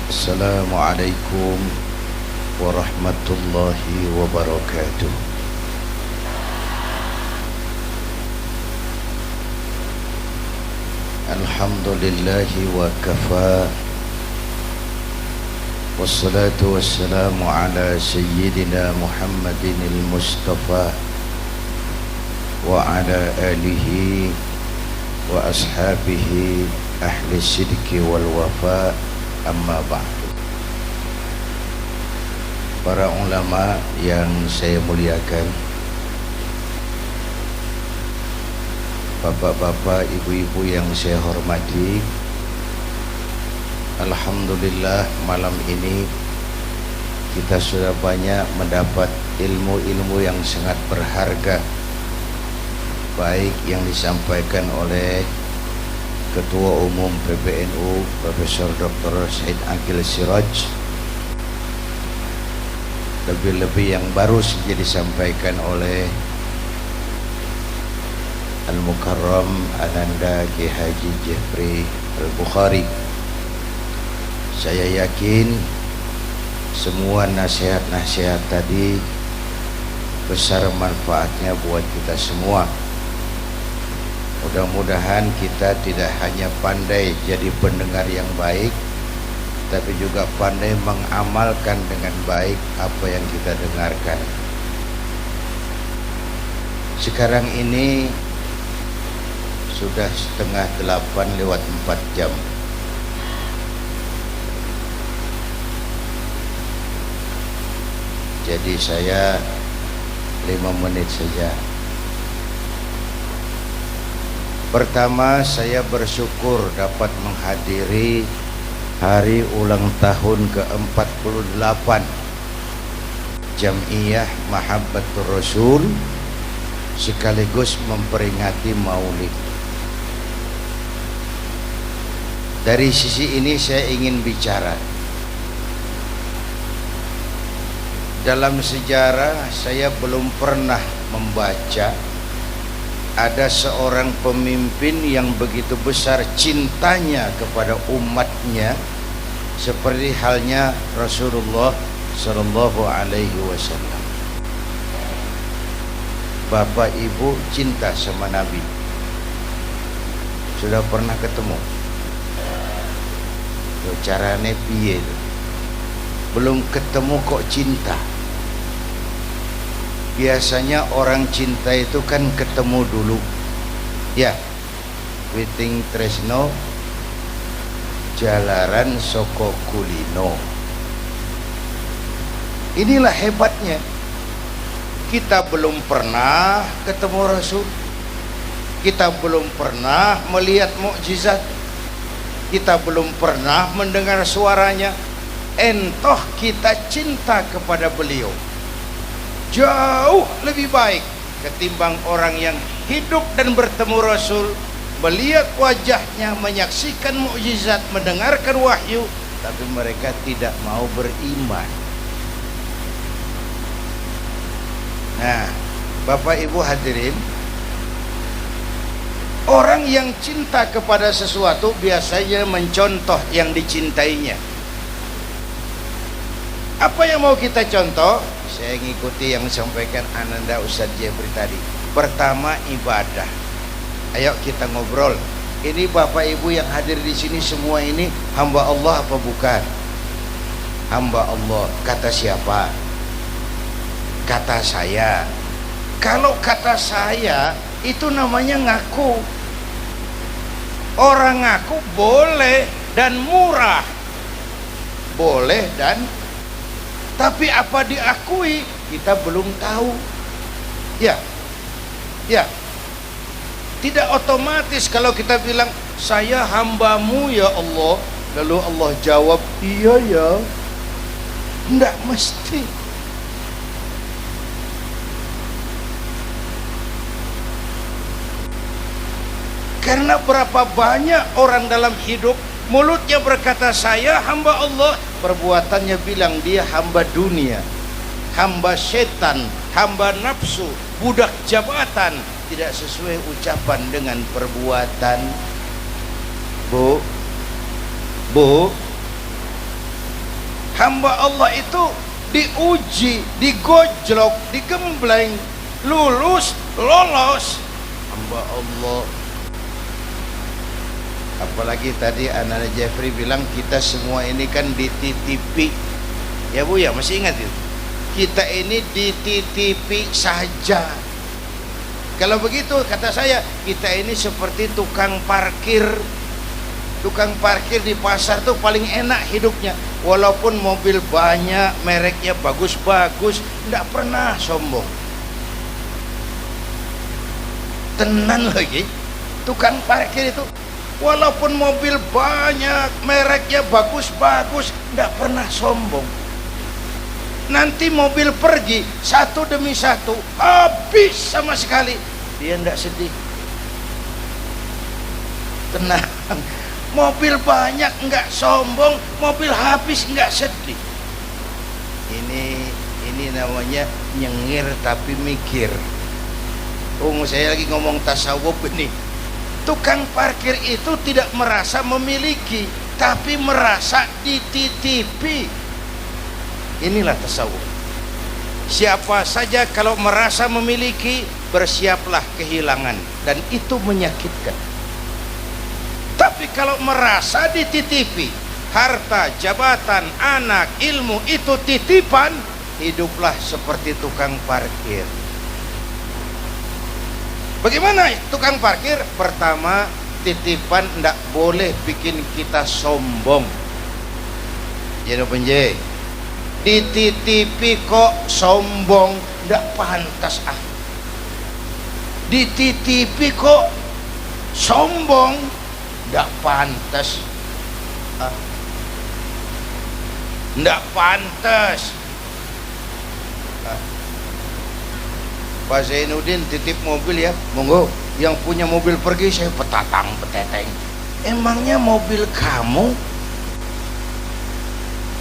Assalamualaikum warahmatullahi wabarakatuh. Alhamdulillahi wa kafa. Wassalatu wassalamu ala sayyidina Muhammadin al-Mustafa wa ala alihi wa ashabihi ahli sidqi wal wafa. Amma ba'du. Para ulama yang saya muliakan, bapak-bapak, ibu-ibu yang saya hormati, alhamdulillah malam ini kita sudah banyak mendapat ilmu-ilmu yang sangat berharga, baik yang disampaikan oleh Ketua Umum PBNU Profesor Dr. Said Aqil Siraj, lebih-lebih yang baru saja disampaikan oleh Al-Mukarram Ananda Ki Haji Jeffrey Al-Bukhari. Saya yakin semua nasihat-nasihat tadi besar manfaatnya buat kita semua. Mudah-mudahan kita tidak hanya pandai jadi pendengar yang baik, tapi juga pandai mengamalkan dengan baik apa yang kita dengarkan. Sekarang ini sudah 7:30 . Jadi saya 5 menit saja. Pertama, saya bersyukur dapat menghadiri hari ulang tahun ke-48 Jam'iyah Mahabbatur Rasul, sekaligus memperingati Maulid. Dari sisi ini saya ingin bicara. Dalam sejarah saya belum pernah membaca ada seorang pemimpin yang begitu besar cintanya kepada umatnya seperti halnya Rasulullah Sallallahu Alaihi Wasallam. Bapak Ibu cinta sama Nabi. Sudah pernah ketemu? Carane piye? Belum ketemu kok cinta. Biasanya orang cinta itu kan ketemu dulu, ya. Witing tresno jalaran soko kulino. Inilah hebatnya. Kita belum pernah ketemu Rasul, kita belum pernah melihat mukjizat, kita belum pernah mendengar suaranya, entoh kita cinta kepada beliau. Jauh lebih baik ketimbang orang yang hidup dan bertemu Rasul, melihat wajahnya, menyaksikan mukjizat, mendengarkan wahyu, tapi mereka tidak mau beriman. Nah, Bapak Ibu hadirin, orang yang cinta kepada sesuatu biasanya mencontoh yang dicintainya. Apa yang mau kita contoh? Saya ngikuti yang disampaikan Ananda Ustadz Jeffrey tadi. Pertama, ibadah. Ayo kita ngobrol. Ini Bapak Ibu yang hadir di sini semua ini hamba Allah apa bukan? Hamba Allah. Kata siapa? Kata saya. Kalau kata saya itu namanya ngaku. Orang ngaku boleh dan murah. Boleh dan, tapi apa diakui kita belum tahu. Ya, ya. Tidak otomatis kalau kita bilang saya hambamu ya Allah, lalu Allah jawab iya ya. Tidak mesti. Karena berapa banyak orang dalam hidup mulutnya berkata saya hamba Allah, perbuatannya bilang dia hamba dunia, hamba setan, hamba nafsu, budak jabatan. Tidak sesuai ucapan dengan perbuatan. Bu, Hamba Allah itu diuji, digojlok, digembleng, lulus, lolos. Hamba Allah. Apalagi tadi anak Jeffrey bilang kita semua ini kan dititipi. Ya Bu ya, masih ingat itu? Kita ini dititipi saja. Kalau begitu kata saya, kita ini seperti tukang parkir. Tukang parkir di pasar tuh paling enak hidupnya. Walaupun mobil banyak, mereknya bagus-bagus, tidak pernah sombong. Tenan lagi, tukang parkir itu walaupun mobil banyak, mereknya bagus-bagus, tidak pernah sombong. Nanti mobil pergi satu demi satu, habis sama sekali, dia tidak sedih. Tenang, mobil banyak enggak sombong, mobil habis enggak sedih. Ini namanya nyengir tapi mikir. Saya lagi ngomong tasawuf ini. Tukang parkir itu tidak merasa memiliki, tapi merasa dititipi. Inilah tasawuf. Siapa saja kalau merasa memiliki, bersiaplah kehilangan, dan itu menyakitkan. Tapi kalau merasa dititipi, harta, jabatan, anak, ilmu itu titipan, hiduplah seperti tukang parkir. Bagaimana tukang parkir? Pertama, titipan tidak boleh bikin kita sombong. Jadi penjeh, dititipi kok sombong, tidak pantas ah. Dititipi kok sombong, tidak pantas ah. Tidak pantas ah. Pak Zainuddin titip mobil ya, monggo. Yang punya mobil pergi, saya petatang peteteng. Emangnya mobil kamu?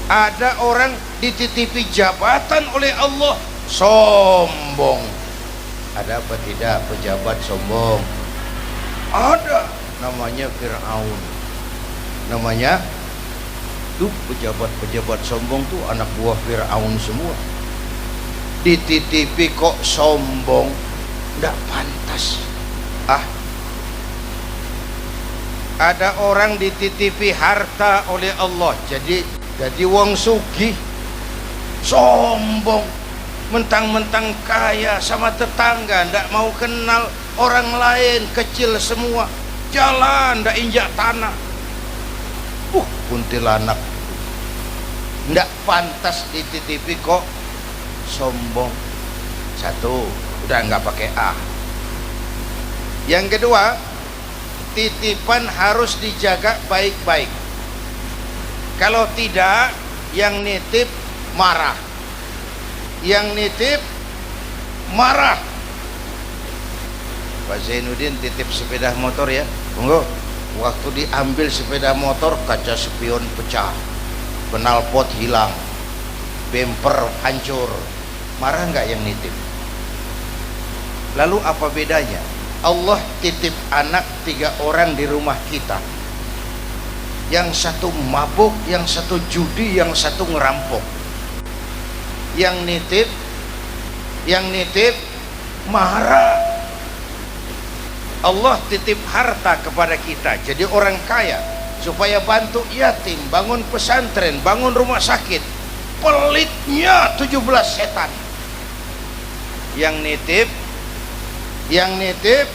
Ada orang dititipi jabatan oleh Allah, sombong. Ada apa tidak pejabat sombong? Ada, namanya Fir'aun. Namanya tuh pejabat-pejabat sombong tuh anak buah Fir'aun semua. Dititipi kok sombong, tidak pantas ah. Ada orang dititipi harta oleh Allah, jadi wong sugih, sombong, mentang-mentang kaya, sama tetangga tidak mau kenal, orang lain kecil semua, jalan tidak injak tanah. Kuntilanak, tidak pantas dititipi kok sombong. Satu, udah nggak pakai A. Yang kedua, titipan harus dijaga baik-baik. Kalau tidak, yang nitip marah. Yang nitip marah. Pak Zainuddin titip sepeda motor ya, monggo. Waktu diambil sepeda motor, kaca spion pecah, knalpot hilang, bemper hancur. Marah nggak yang nitip? Lalu apa bedanya? Allah titip anak 3 orang di rumah kita. Yang satu mabuk, yang satu judi, yang satu ngerampok. Yang nitip marah. Allah titip harta kepada kita, jadi orang kaya, supaya bantu yatim, bangun pesantren, bangun rumah sakit. Pelitnya 17 setan. Yang nitip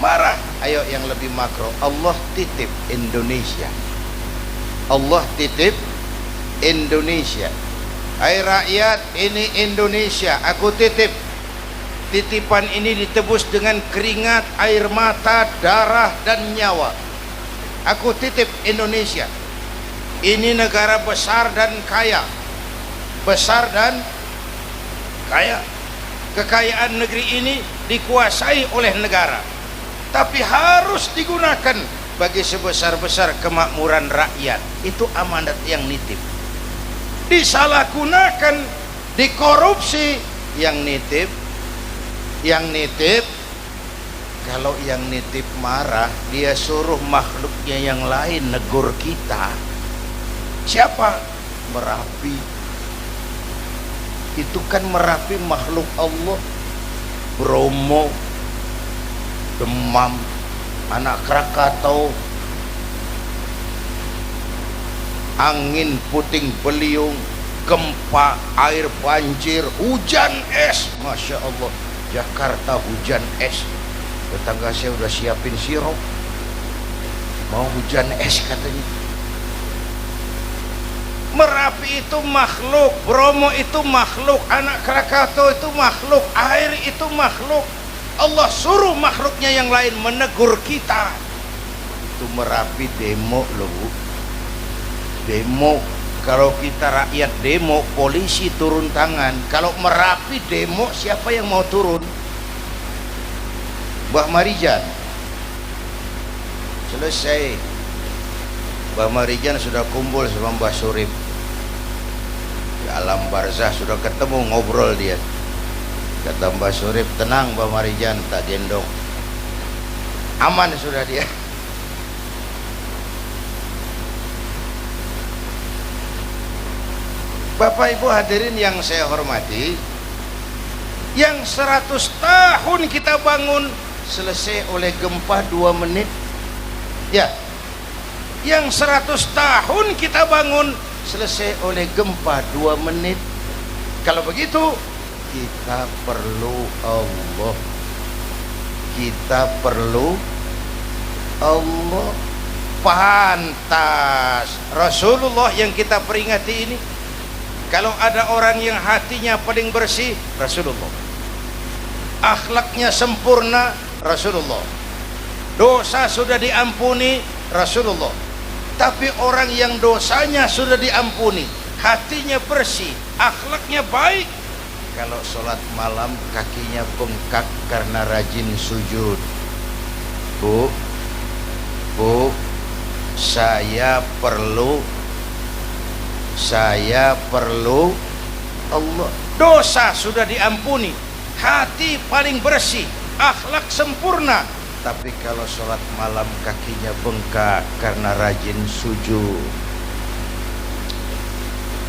marah. Ayo yang lebih makro, Allah titip Indonesia. Allah titip Indonesia. Hai rakyat, ini Indonesia, aku titip. Titipan ini ditebus dengan keringat, air mata, darah dan nyawa. Aku titip Indonesia. Ini negara besar dan kaya. Besar dan kaya. Kekayaan negeri ini dikuasai oleh negara, tapi harus digunakan bagi sebesar-besar kemakmuran rakyat. Itu amanat yang nitip. Disalahgunakan, dikorupsi, yang nitip kalau yang nitip marah, dia suruh makhluknya yang lain negur kita. Siapa? Merapi itu kan Merapi makhluk Allah. Bromo, Demam, Anak Krakatau, angin puting beliung, gempa, air banjir, hujan es. Masya Allah, Jakarta hujan es. Tetangga saya udah siapin sirup, mau hujan es katanya. Merapi itu makhluk, Bromo itu makhluk, Anak Krakatau itu makhluk, air itu makhluk. Allah suruh makhluknya yang lain menegur kita. Itu Merapi demo loh Bu. Demo. Kalau kita rakyat demo, polisi turun tangan. Kalau Merapi demo, siapa yang mau turun? Mbah Marijan selesai. Mbah Marijan sudah kumpul sama Mbah Surip di alam barzah, sudah ketemu, ngobrol dia. Kata Mbah Surip, tenang Mbah Marijan, tak gendong, aman sudah dia. Bapak Ibu hadirin yang saya hormati, yang 100 tahun kita bangun selesai oleh gempa 2 menit. Ya, yang 100 tahun kita bangun selesai oleh gempa 2 menit. Kalau begitu, kita perlu Allah. Kita perlu Allah. Pantas Rasulullah yang kita peringati ini. Kalau ada orang yang hatinya paling bersih, Rasulullah. Akhlaknya sempurna, Rasulullah. Dosa sudah diampuni, Rasulullah. Tapi orang yang dosanya sudah diampuni, hatinya bersih, akhlaknya baik, kalau sholat malam kakinya bengkak karena rajin sujud. Bu, saya perlu Allah. Dosa sudah diampuni, hati paling bersih, akhlak sempurna. Tapi kalau sholat malam kakinya bengkak karena rajin sujud.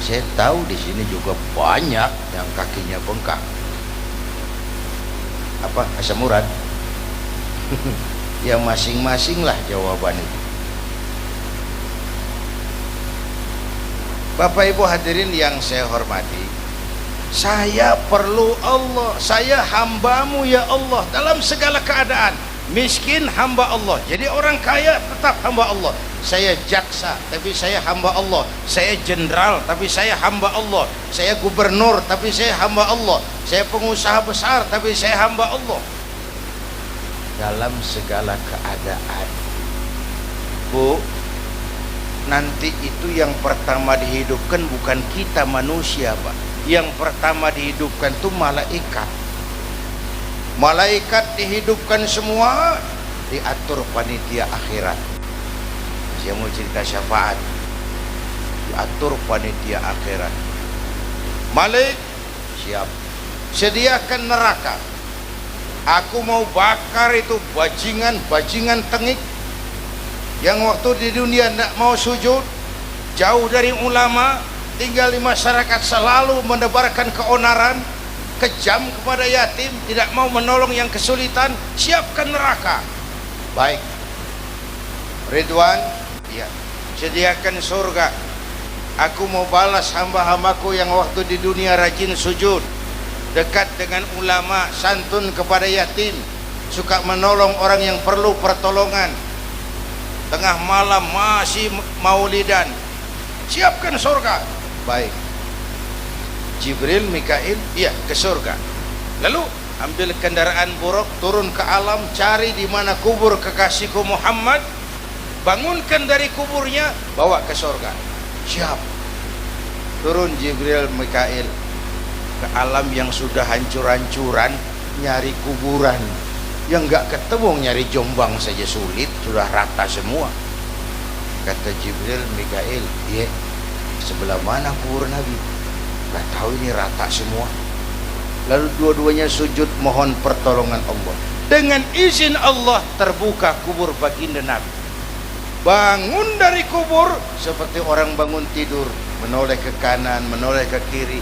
Saya tahu di sini juga banyak yang kakinya bengkak. Apa asam urat? Ya masing-masing lah jawaban itu. Bapak Ibu hadirin yang saya hormati, saya perlu Allah. Saya hambamu ya Allah dalam segala keadaan. Miskin hamba Allah, jadi orang kaya tetap hamba Allah. Saya jaksa tapi saya hamba Allah. Saya jenderal tapi saya hamba Allah. Saya gubernur tapi saya hamba Allah. Saya pengusaha besar tapi saya hamba Allah. Dalam segala keadaan. Bu, nanti itu yang pertama dihidupkan bukan kita manusia, Pak. Yang pertama dihidupkan itu malaikat. Malaikat dihidupkan semua, diatur panitia akhirat. Saya mau cerita syafaat, diatur panitia akhirat. Malik, siap, sediakan neraka. Aku mau bakar itu bajingan tengik yang waktu di dunia tidak mau sujud, jauh dari ulama, tinggal di masyarakat, selalu menebarkan keonaran, kejam kepada yatim, tidak mau menolong yang kesulitan. Siapkan neraka. Baik Ridwan, ya, sediakan surga. Aku mau balas hamba-hambaku yang waktu di dunia rajin sujud, dekat dengan ulama, santun kepada yatim, suka menolong orang yang perlu pertolongan, tengah malam masih maulidan. Siapkan surga. Baik Jibril, Mikail, iya, ke surga. Lalu ambil kendaraan buruk, turun ke alam, cari di mana kubur kekasihku Muhammad, bangunkan dari kuburnya, bawa ke surga. Siap. Turun Jibril, Mikail ke alam yang sudah hancur-hancuran, nyari kuburan yang nggak ketemu, nyari Jombang saja sulit, sudah rata semua. Kata Jibril, Mikail, iya, sebelah mana kubur Nabi? Gak tahu, ini rata semua. Lalu dua-duanya sujud mohon pertolongan Allah. Dengan izin Allah terbuka kubur baginda Nabi. bangun dari kubur seperti orang bangun tidur, menoleh ke kanan, menoleh ke kiri.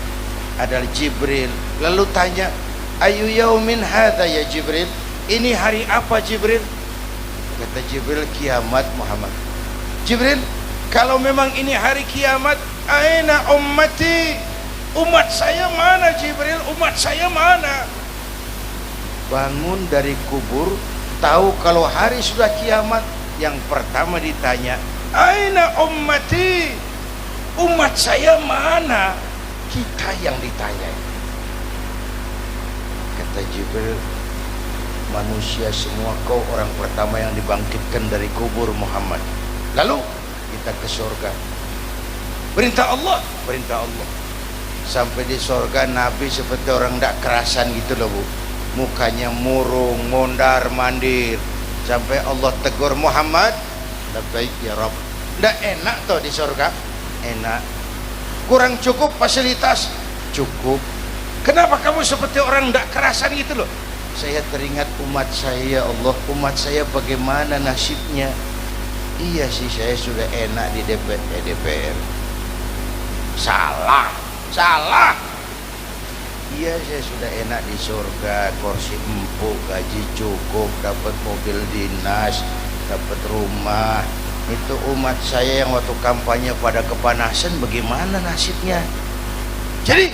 Adalah Jibril. Lalu tanya, ayu yaumin hadza ya Jibril, ini hari apa Jibril? Kata Jibril, kiamat Muhammad. Jibril, kalau memang ini hari kiamat, aina ummati, umat saya mana Jibril, umat saya mana? Bangun dari kubur, tahu kalau hari sudah kiamat, yang pertama ditanya, aina ummati, umat saya mana? Kita yang ditanya. Kata Jibril, manusia semua, kau orang pertama yang dibangkitkan dari kubur Muhammad. Lalu kita ke surga. Perintah Allah, perintah Allah. Sampai di surga Nabi seperti orang tidak kerasan gitu loh Bu, mukanya murung, mondar mandir. Sampai Allah tegur Muhammad, labbaik ya Rabb. Tidak enak toh di surga? Enak. Kurang cukup fasilitas? Cukup. Kenapa kamu seperti orang tidak kerasan gitu loh? Saya teringat umat saya, ya Allah, umat saya bagaimana nasibnya. Iya sih, saya sudah enak di DPR. Salah. Iya, saya sudah enak di surga, kursi empuk, gaji cukup, dapat mobil dinas, dapat rumah. Itu umat saya yang waktu kampanye pada kepanasan, bagaimana nasibnya? Jadi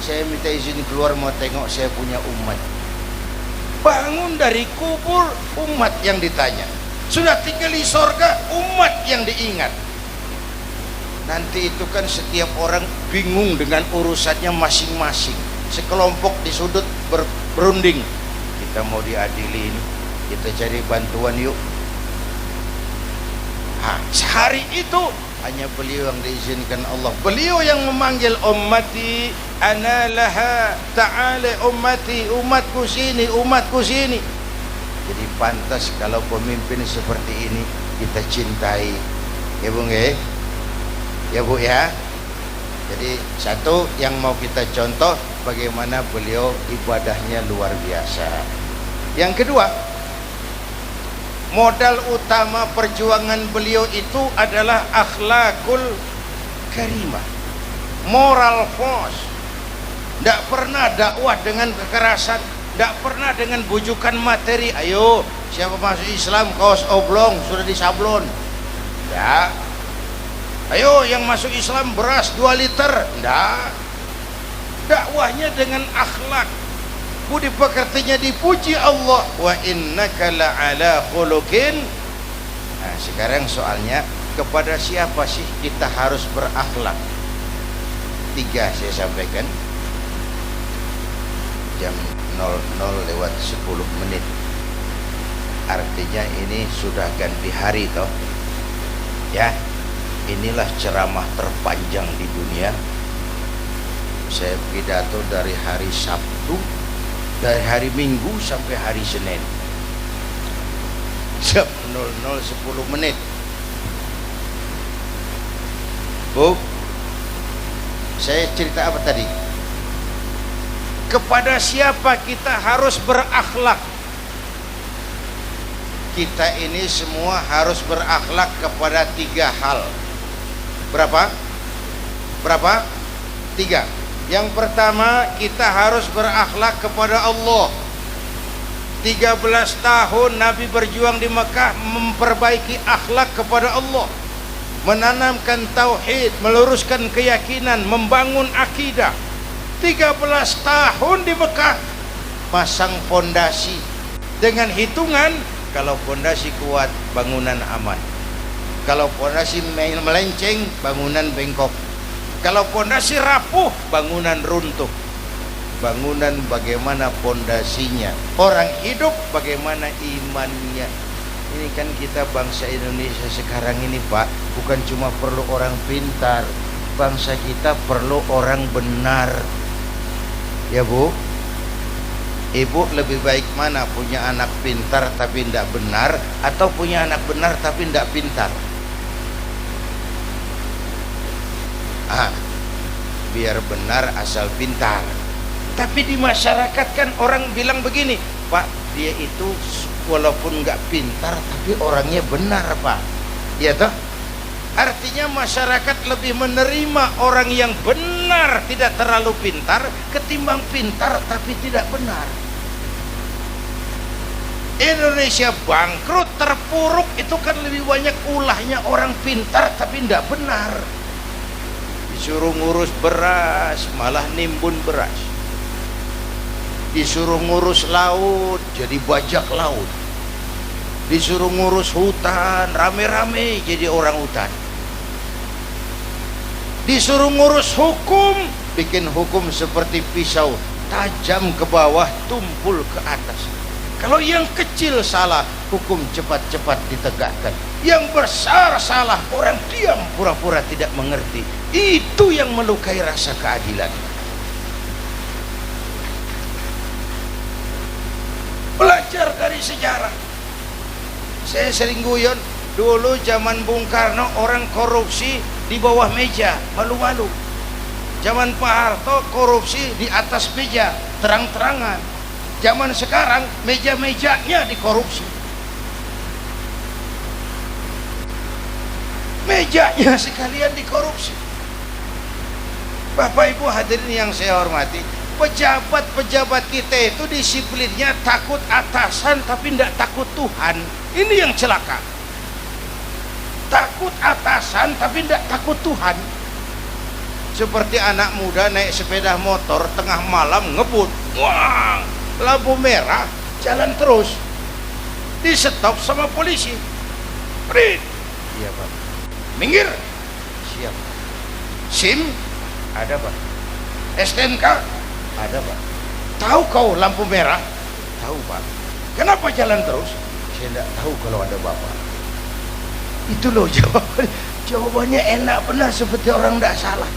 saya minta izin keluar mau tengok saya punya umat. Bangun dari kubur, umat yang ditanya. Sudah tinggal di sorga, umat yang diingat. Nanti itu kan setiap orang bingung dengan urusannya masing-masing. Sekelompok di sudut berunding, kita mau diadili ini, kita cari bantuan yuk. Sehari itu hanya beliau yang diizinkan Allah. Beliau yang memanggil ummati ana laha ta'ala ummati, umatku sini, umatku sini. Jadi pantas kalau pemimpin seperti ini kita cintai. Ya Bu nggih? Ya Bu ya. Jadi satu yang mau kita contoh bagaimana beliau ibadahnya luar biasa. Yang kedua, modal utama perjuangan beliau itu adalah akhlakul karimah, moral force. Tidak pernah dakwah dengan kekerasan, tidak pernah dengan bujukan materi. Ayo, siapa masuk Islam kaos oblong sudah disablon. Tidak. Ayo yang masuk Islam beras 2 liter. Tidak. Dakwahnya dengan akhlak, budi pekertinya dipuji Allah, wa innaka la'ala khuluqin. Nah, sekarang soalnya kepada siapa sih kita harus berakhlak? 3 saya sampaikan. Jam 00:10. Artinya ini sudah ganti hari toh. Ya, inilah ceramah terpanjang di dunia. Saya pidato dari hari Sabtu, dari hari Minggu sampai hari Senin, jam 00:10. Bu, saya cerita apa tadi? Kepada siapa kita harus berakhlak? Kita ini semua harus berakhlak kepada 3 hal. Berapa? 3. Yang pertama, kita harus berakhlak kepada Allah. 13 tahun Nabi berjuang di Mekah memperbaiki akhlak kepada Allah, menanamkan tauhid, meluruskan keyakinan, membangun akidah. 13 tahun di Mekah pasang fondasi dengan hitungan, kalau fondasi kuat bangunan aman, kalau fondasi melenceng bangunan bengkok, kalau fondasi rapuh bangunan runtuh. Bangunan bagaimana fondasinya, orang hidup bagaimana imannya. Ini kan kita bangsa Indonesia sekarang ini Pak, bukan cuma perlu orang pintar, bangsa kita perlu orang benar. Ya Bu, Ibu lebih baik mana, punya anak pintar tapi tidak benar, atau punya anak benar tapi tidak pintar? Biar benar asal pintar. Tapi di masyarakat kan orang bilang begini, Pak, dia itu walaupun nggak pintar tapi orangnya benar Pak. Ya toh? Artinya masyarakat lebih menerima orang yang benar tidak terlalu pintar ketimbang pintar tapi tidak benar. Indonesia bangkrut, terpuruk itu kan lebih banyak ulahnya orang pintar tapi tidak benar. Disuruh ngurus beras malah nimbun beras, disuruh ngurus laut jadi bajak laut, disuruh ngurus hutan rame-rame jadi orang hutan, disuruh ngurus hukum bikin hukum seperti pisau, tajam ke bawah tumpul ke atas. Kalau yang kecil salah, hukum cepat-cepat ditegakkan. Yang besar salah, orang diam pura-pura tidak mengerti. Itu yang melukai rasa keadilan. Belajar dari sejarah. Saya sering guyon, dulu zaman Bung Karno orang korupsi di bawah meja, malu-malu. Zaman Pak Harto korupsi di atas meja, terang-terangan. Zaman sekarang meja-mejanya dikorupsi, mejanya sekalian dikorupsi. Bapak Ibu hadirin yang saya hormati, pejabat-pejabat kita itu disiplinnya takut atasan tapi tidak takut Tuhan. Ini yang celaka. Takut atasan tapi tidak takut Tuhan. Seperti anak muda naik sepeda motor tengah malam ngebut, wah, lampu merah jalan terus, di stop sama polisi. Prit, iya Pak. Minggir, siap. SIM ada Pak, STNK ada Pak. Tahu kau lampu merah? Tahu Pak. Kenapa jalan terus? Saya tidak tahu kalau ada Bapak. Itu loh jawabannya. Jawabannya enak benar seperti orang tidak salah.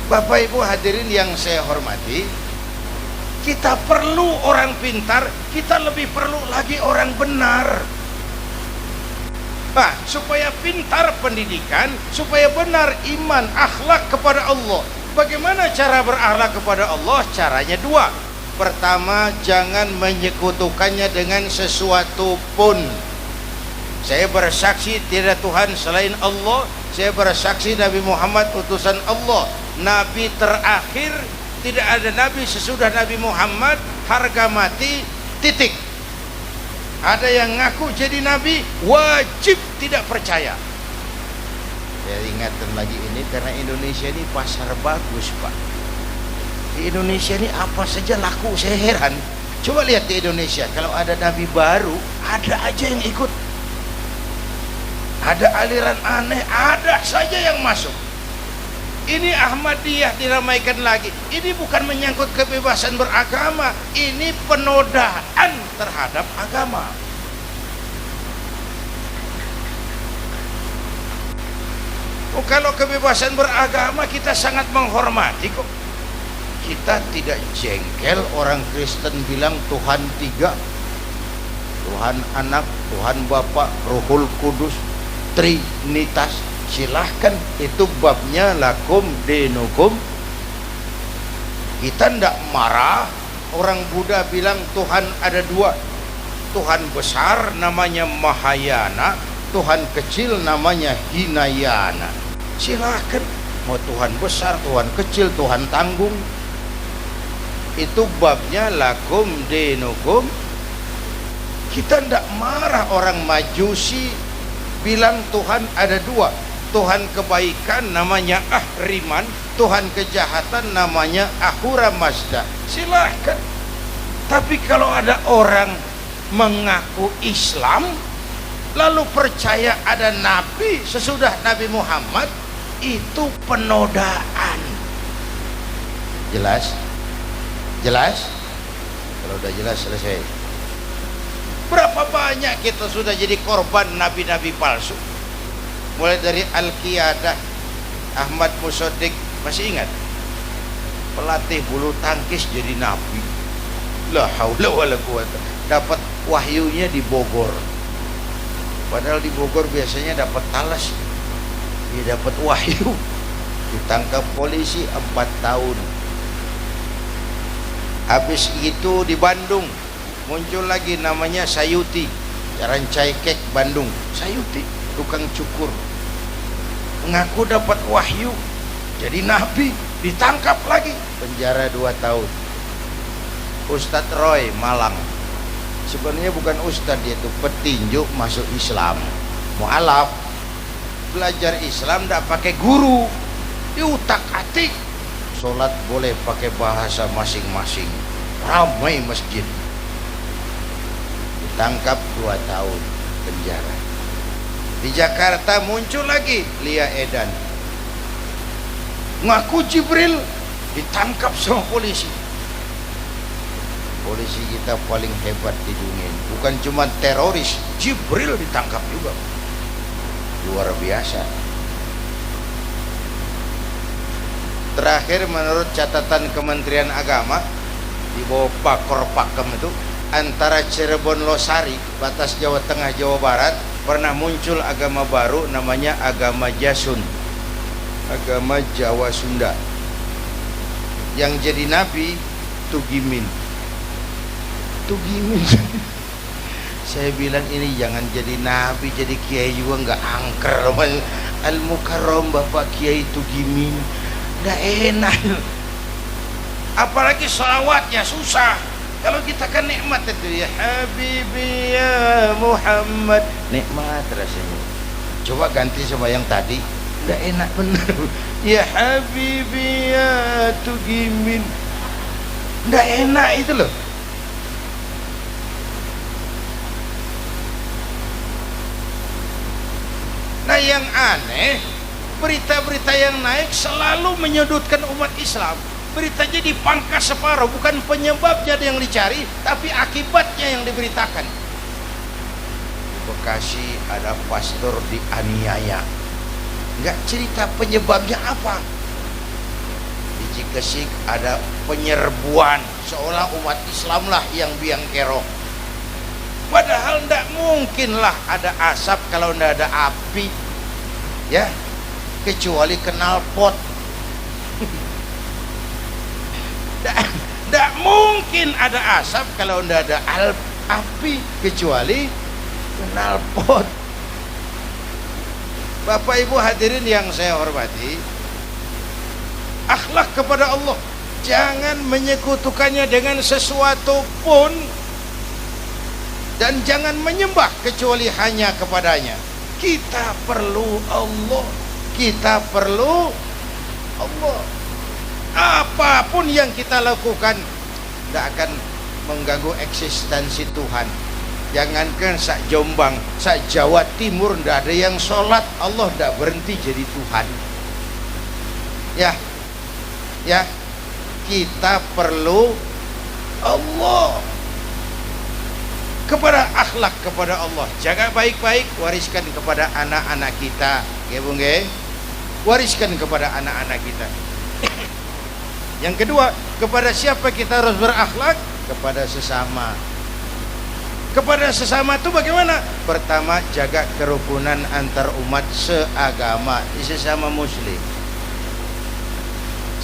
Bapak Ibu hadirin yang saya hormati, kita perlu orang pintar, kita lebih perlu lagi orang benar. Nah, supaya pintar pendidikan, supaya benar iman, akhlak kepada Allah. Bagaimana cara berakhlak kepada Allah? Caranya dua. Pertama, jangan menyekutukannya dengan sesuatu pun. Saya bersaksi tiada Tuhan selain Allah. Saya bersaksi Nabi Muhammad utusan Allah, Nabi terakhir. Tidak ada Nabi sesudah Nabi Muhammad, harga mati, titik. Ada yang ngaku jadi Nabi, wajib tidak percaya. Saya ingatkan lagi ini karena Indonesia ini pasar bagus Pak. Di Indonesia ini apa saja laku, saya heran. Coba lihat di Indonesia, kalau ada Nabi baru, ada aja yang ikut. Ada aliran aneh, ada saja yang masuk. Ini Ahmadiyah diramaikan lagi. Ini bukan menyangkut kebebasan beragama, ini penodaan terhadap agama. Oh, kalau kebebasan beragama kita sangat menghormati kok. Kita tidak jengkel orang Kristen bilang Tuhan tiga, Tuhan Anak, Tuhan Bapa, Ruhul Kudus, Trinitas. Silahkan, itu babnya lakum dinukum. Kita tidak marah. Orang Buddha bilang Tuhan ada dua, Tuhan besar namanya Mahayana, Tuhan kecil namanya Hinayana. Silahkan, mau Tuhan besar, Tuhan kecil, Tuhan tanggung, itu babnya lakum dinukum. Kita tidak marah orang Majusi bilang Tuhan ada dua, Tuhan kebaikan namanya Ahriman, Tuhan kejahatan namanya Ahura Mazda. Silahkan. Tapi kalau ada orang mengaku Islam lalu percaya ada Nabi sesudah Nabi Muhammad, itu penodaan. Jelas? Jelas? Kalau udah jelas selesai. Berapa banyak kita sudah jadi korban nabi-nabi palsu. Mulai dari Al-Qiyadah, Ahmad Musaddiq, masih ingat? Pelatih bulu tangkis jadi nabi. La haula wala quwata. Dapat wahyunya di Bogor. Padahal di Bogor biasanya dapat talas. Dia dapat wahyu. Ditangkap polisi 4 tahun. Habis itu di Bandung muncul lagi namanya Sayuti. Rancai Kek Bandung, Sayuti tukang cukur, mengaku dapat wahyu jadi nabi, ditangkap lagi, penjara 2 tahun. Ustadz Roy Malang, sebenarnya bukan ustadz, dia itu petinju masuk Islam, mualaf, belajar Islam tidak pakai guru, diutak-atik. Sholat boleh pakai bahasa masing-masing, ramai masjid. Ditangkap 2 tahun penjara. Di Jakarta muncul lagi Lia Edan, ngaku Jibril, ditangkap sama polisi. Polisi kita paling hebat di dunia ini. Bukan cuma teroris, Jibril ditangkap juga, luar biasa. Terakhir menurut catatan Kementerian Agama di bawah Pakor Pakem itu, antara Cirebon Losari, batas Jawa Tengah Jawa Barat, pernah muncul agama baru namanya agama Jasun, agama Jawa Sunda. Yang jadi nabi Tugimin. Tugimin. Saya bilang ini jangan jadi nabi, jadi kiai juga nggak angker. Al-Mukarram Bapak Kiai Tugimin, nggak enak. Apalagi salawatnya susah. Kalau kita kan nikmat itu, ya Habibi ya Muhammad, nikmat rasanya. Coba ganti sama yang tadi, nggak enak bener. Ya Habibi ya Tugimin, nggak enak itu loh. Nah yang aneh, berita-berita yang naik selalu menyudutkan umat Islam. Beritanya dipangkas separuh, bukan penyebabnya yang dicari, tapi akibatnya yang diberitakan. Di Bekasi ada pastor dianiaya, nggak cerita penyebabnya apa. Di Cikesik ada penyerbuan, seolah umat Islam lah yang biang kerok. Padahal nggak mungkin lah ada asap kalau nggak ada api, ya, kecuali knalpot. Tidak mungkin ada asap kalau tidak ada api, kecuali knalpot. Bapak Ibu hadirin yang saya hormati, akhlak kepada Allah, jangan menyekutukannya dengan sesuatu pun, dan jangan menyembah kecuali hanya kepadanya. Kita perlu Allah, kita perlu Allah. Apapun yang kita lakukan tidak akan mengganggu eksistensi Tuhan. Jangankan sak Jombang, sak Jawa Timur tidak ada yang sholat, Allah tidak berhenti jadi Tuhan. Ya, kita perlu Allah. Kepada akhlak kepada Allah, jaga baik-baik, wariskan kepada anak-anak kita, ya Bung, wariskan kepada anak-anak kita. Yang kedua, kepada siapa kita harus berakhlak? Kepada sesama. Kepada sesama itu bagaimana? Pertama, jaga kerukunan antar umat seagama, sesama muslim.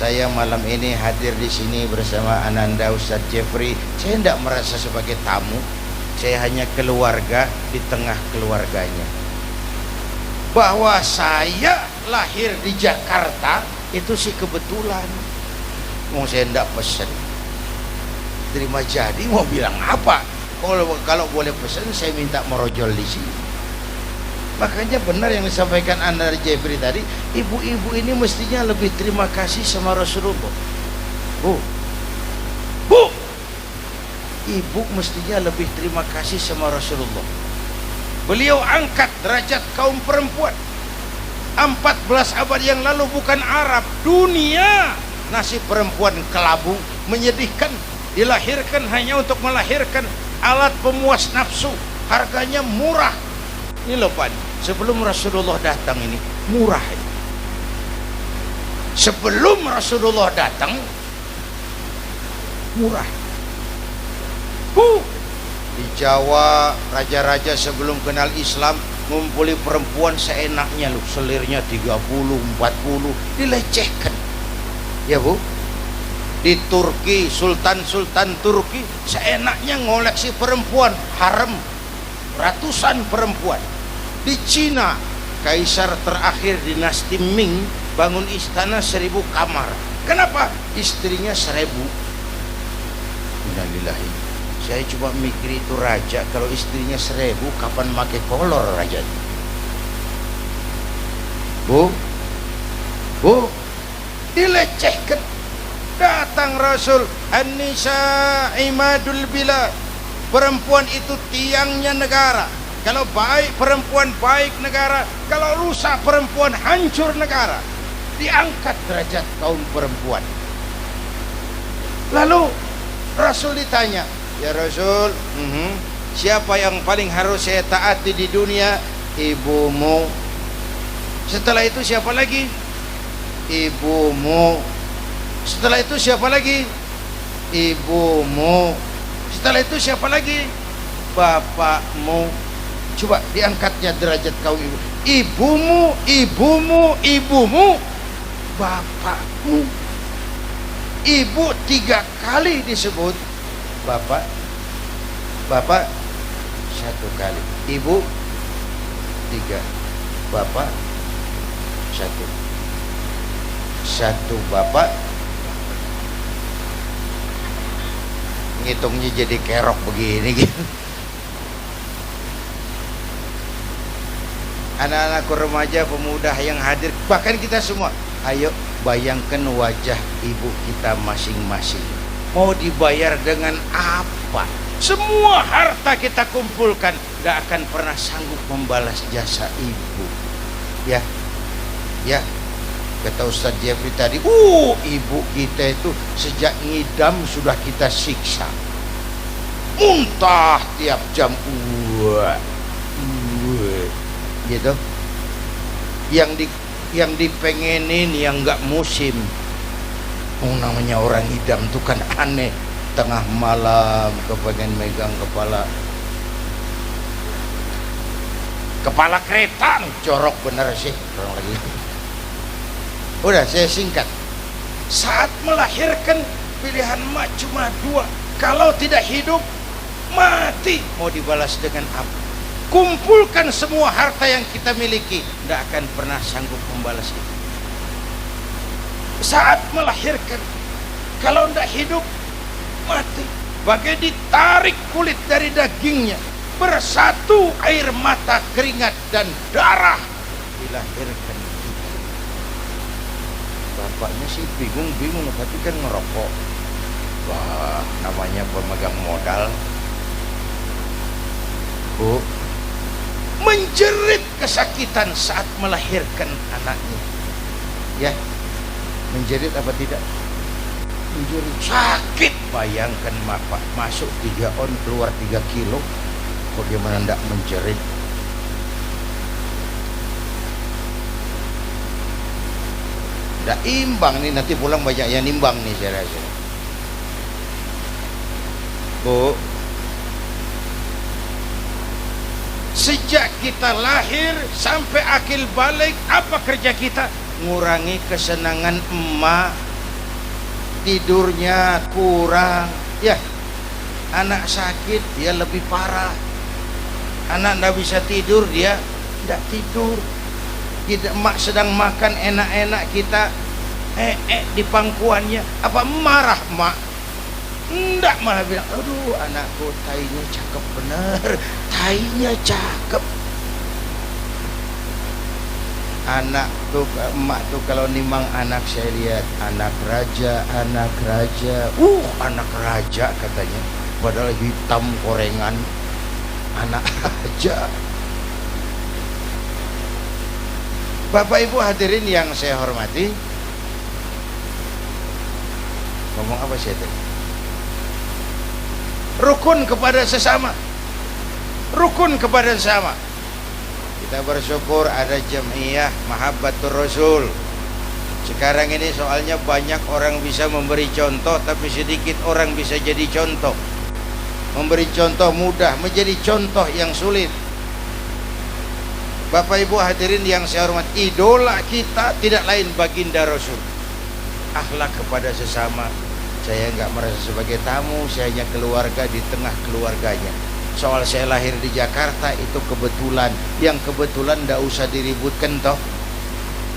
Saya malam ini hadir di sini bersama Ananda Ustadz Jeffrey. Saya tidak merasa sebagai tamu, saya hanya keluarga di tengah keluarganya. Bahwa saya lahir di Jakarta itu sih kebetulan. Mau saya tidak pesan, terima jadi, mau bilang apa? Kalau boleh pesan, saya minta merojol di sini. Makanya benar yang disampaikan Anda Jeffrey tadi, ibu-ibu ini mestinya lebih terima kasih sama Rasulullah. Bu, ibu mestinya lebih terima kasih sama Rasulullah. Beliau angkat derajat kaum perempuan. 14 abad yang lalu bukan Arab, dunia. Nasib perempuan kelabu, menyedihkan, dilahirkan hanya untuk melahirkan alat pemuas nafsu, harganya murah. Ini loh Pak, sebelum Rasulullah datang ini murah ini. Sebelum Rasulullah datang murah. Di Jawa raja-raja sebelum kenal Islam ngumpuli perempuan seenaknya loh, selirnya 30, 40, dilecehkan. Ya Bu, di Turki, sultan-sultan Turki seenaknya ngoleksi perempuan, harem, ratusan perempuan. Di Cina, kaisar terakhir dinasti Ming bangun istana 1000 kamar. Kenapa? Istrinya 1000. Innalillahi. Saya cuma mikir itu raja, kalau istrinya 1000 kapan pakai kolor raja? Bu, dilecehkan. Datang Rasul, An-nisa imadul bilad. Perempuan itu tiangnya negara. Kalau baik perempuan, baik negara. Kalau rusak perempuan, hancur negara. Diangkat derajat kaum perempuan. Lalu Rasul ditanya, ya Rasul, siapa yang paling harus saya taati di dunia? Ibumu. Setelah itu siapa lagi? Ibumu. Setelah itu siapa lagi? Ibumu. Setelah itu siapa lagi? Bapakmu. Coba diangkatnya derajat kau ibu. Ibumu, ibumu, ibumu, bapakmu. Ibu 3 kali disebut. Bapak 1 kali. Ibu 3. Bapak 1. 1 bapak. Ngitungnya jadi kerok begini gitu. Anak-anak remaja, pemuda yang hadir, bahkan kita semua, ayo bayangkan wajah ibu kita masing-masing. Mau dibayar dengan apa? Semua harta kita kumpulkan, gak akan pernah sanggup membalas jasa ibu. Ya, kata Ustadz Jeffrey tadi, ibu kita itu sejak ngidam sudah kita siksa, muntah tiap jam, gitu. Yang dipengenin yang nggak musim. Namanya orang idam tuh kan aneh, tengah malam kepengen megang kepala kereta, jorok bener sih orang lagi. Udah saya singkat. Saat melahirkan pilihan mak cuma 2. Kalau tidak hidup, mati. Mau dibalas dengan apa? Kumpulkan semua harta yang kita miliki, tidak akan pernah sanggup membalas itu. Saat melahirkan, kalau tidak hidup, mati. Bagai ditarik kulit dari dagingnya, bersatu air mata, keringat dan darah, dilahirkan. Bapaknya sih bingung, tapi kan ngerokok. Wah, namanya pemegang modal. Bu, menjerit kesakitan saat melahirkan anaknya. Ya, menjerit apa tidak? Menjerit, sakit. Bayangkan bapak masuk 3 on, keluar 3 kilo, bagaimana tidak menjerit? Tidak imbang nih, nanti pulang banyak yang nimbang nih saya rasa. Bu, sejak kita lahir sampai akil balik, apa kerja kita? Ngurangi kesenangan emak, tidurnya kurang. Ya, anak sakit dia lebih parah. Anak tidak bisa tidur, dia tidak tidur. Kita, emak sedang makan enak-enak, kita di pangkuannya, apa marah emak? Enggak, malah bilang, aduh anakku tainya cakep bener, tainya cakep. Anak tuh, emak tuh kalau nimang anak, saya lihat anak raja, anak raja katanya, padahal hitam korengan, anak raja. Bapak Ibu hadirin yang saya hormati, ngomong apa sih tadi? Rukun kepada sesama, rukun kepada sesama. Kita bersyukur ada Jam'iyah Mahabbatur Rasul. Sekarang ini soalnya banyak orang bisa memberi contoh, tapi sedikit orang bisa jadi contoh. Memberi contoh mudah, menjadi contoh yang sulit. Bapak Ibu hadirin yang saya hormati, idola kita tidak lain baginda Rasul. Akhlak kepada sesama. Saya enggak merasa sebagai tamu, saya hanya keluarga di tengah keluarganya. Soal saya lahir di Jakarta itu kebetulan, yang kebetulan ndak usah diributkan toh.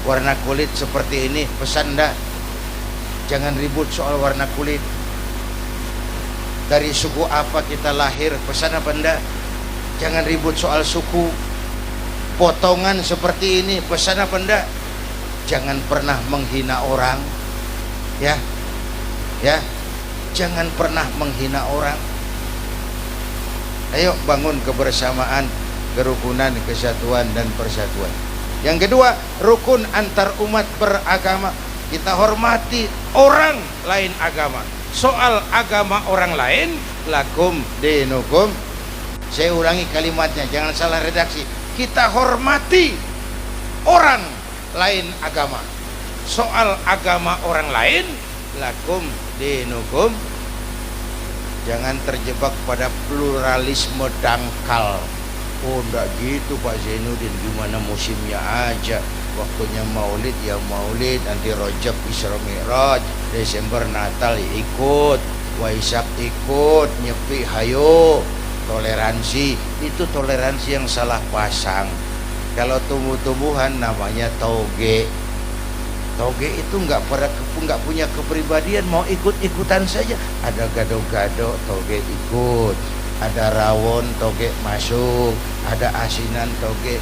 Warna kulit seperti ini, pesan ndak, jangan ribut soal warna kulit. Dari suku apa kita lahir, pesan apa ndak, jangan ribut soal suku. Potongan seperti ini, pesan apa ndak, jangan pernah menghina orang, ya, ya, jangan pernah menghina orang. Ayo bangun kebersamaan, kerukunan, kesatuan dan persatuan. Yang kedua, rukun antar umat beragama. Kita hormati orang lain agama. Soal agama orang lain, lakum dinukum. Saya ulangi kalimatnya, jangan salah redaksi. Kita hormati orang lain agama. Soal agama orang lain, lakum dinukum. Jangan terjebak pada pluralisme dangkal. Oh enggak gitu Pak Zainuddin, gimana musimnya aja, waktunya maulid ya maulid, nanti Rajab Isra Mi'raj, Desember Natal ya ikut, Waisak ikut, Nyepi hayo. Toleransi itu toleransi yang salah pasang. Kalau tumbuh-tumbuhan namanya toge. Toge itu nggak punya kepribadian, mau ikut-ikutan saja. Ada gado-gado, toge ikut. Ada rawon, toge masuk. Ada asinan, toge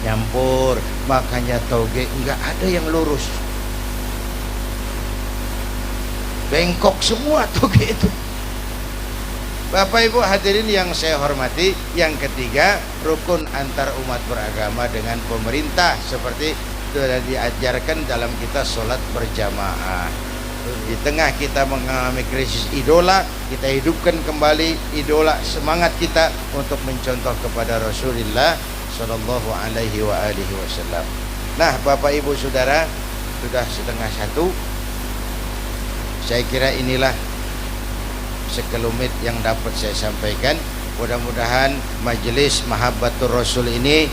nyampur. Makanya toge nggak ada yang lurus. Bengkok semua toge itu. Bapak Ibu hadirin yang saya hormati, yang ketiga, rukun antar umat beragama dengan pemerintah seperti sudah diajarkan dalam kita sholat berjamaah. Di tengah kita mengalami krisis idola, kita hidupkan kembali idola semangat kita untuk mencontoh kepada Rasulullah Shallallahu Alaihi Wasallam. Nah, Bapak Ibu Saudara, sudah 12:30. Saya kira inilah sekelumit yang dapat saya sampaikan. Mudah-mudahan majelis Mahabbatur Rasul ini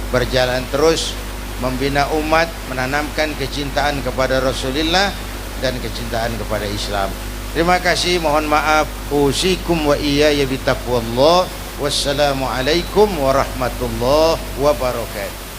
berjalan terus, membina umat, menanamkan kecintaan kepada Rasulullah dan kecintaan kepada Islam. Terima kasih, mohon maaf. Usikum wa iyaya bitaqwallah. Wassalamualaikum warahmatullahi wabarakatuh.